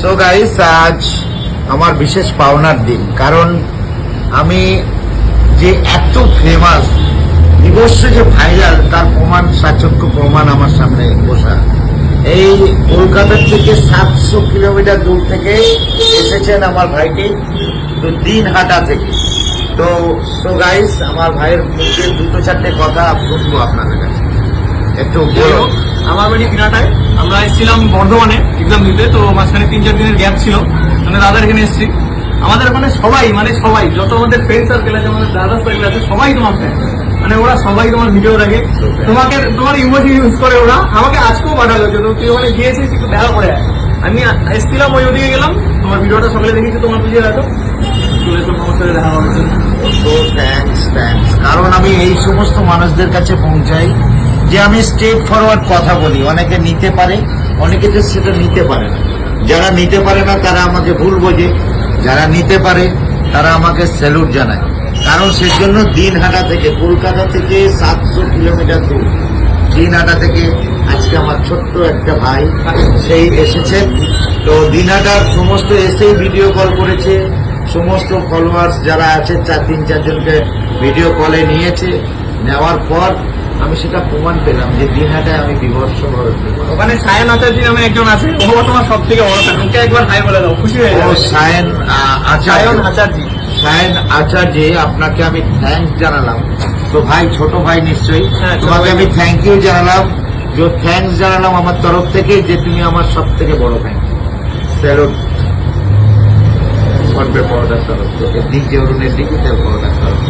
So guys, আজ আমার বিশেষ পাওনার দিন, কারণ আমি যে এত ফেমাস বিবস্ব যে ভাইরাল তার প্রমাণ, সাচক্য প্রমাণ আমার সামনে বসা। এই কলকাতার থেকে 700 কিলোমিটার দূর থেকে এসেছেন আমার ভাইটি, তো দিনহাটা থেকে। তো সো গাইস, আমার ভাইয়ের মুখে দুটো চারটে কথা শুনবো আপনাদের কাছে। একটু বলো। আমার বাড়ি দিনহাটায়, আমরা এসেছিলাম বর্ধমানে এক্সাম দিতে, তো মাঝখানে 3-4 দিনের গ্যাপ ছিল, মানে দাদার এখানে এসেছি। আমাদের ওখানে সবাই যত আমাদের ফ্রেন্ড সার্কেল আছে, আমাদের দাদা সার্কেল আছে, সবাই তোমার ফ্যান। মানে ওরা সবাই তোমার ভিডিও দেখে, তোমার ইমোজি ইউজ করে ওরা। আমাকে আজকেও পাঠালো যে তুই ওখানে গিয়েছিস, একটু দেখা করে আয়। আমি এসেছিলাম, ওই ওদিকে গেলাম, তোমার ভিডিওটা সকালে দেখেছি, তোমার বুঝিয়ে রাখো চলে এসো আমার সাথে দেখা করার জন্য। তো থ্যাঙ্কস। কারণ আমি এই সমস্ত মানুষদের কাছে পৌঁছাই যে আমি স্ট্রেট ফরওয়ার্ড কথা বলি। অনেকে নিতে পারে, অনেকে তো সেটা নিতে পারে না। যারা নিতে পারে না তারা আমাকে ভুল বোঝে, যারা নিতে পারে তারা আমাকে স্যালুট জানায়। কারণ সেজন্য দিনহাটা থেকে, কলকাতা থেকে 700 কিলোমিটার দূর দিনহাটা থেকে আজকে আমার ছোট্ট একটা ভাই সেই এসেছেন। তো দিনহাটার সমস্ত এসেই ভিডিও কল করেছে, সমস্ত ফলোয়ার্স যারা আছে 3-4 জনকে ভিডিও কলে নিয়েছে। নেওয়ার পর আমি সেটা প্রমাণ পেলাম যে দিনহাটায় আমি বিভৎস ভাবে ওখানে সায়ন আচার্য নামে একজন আছে, ও তোমার সব থেকে বড় ফ্যান। ওকে একবার হাই বলে দাও, খুশি হয়ে যাবে। সায়ন আচার্য, সায়ন আচার্য, আপনাকে আমি থ্যাঙ্কস জানালাম। তো ভাই, ছোট ভাই নিশ্চয়ই, হ্যাঁ, তোমাকে আমি থ্যাংক ইউ জানালাম, যে থ্যাঙ্কস জানালাম আমার তরফ থেকে, যে তুমি আমার সব থেকে বড় ফ্যান। স্যালুট সর্বে পর্দার তরফ থেকে, দিক যে অরুণের দিকে তার পর্দার তরফ।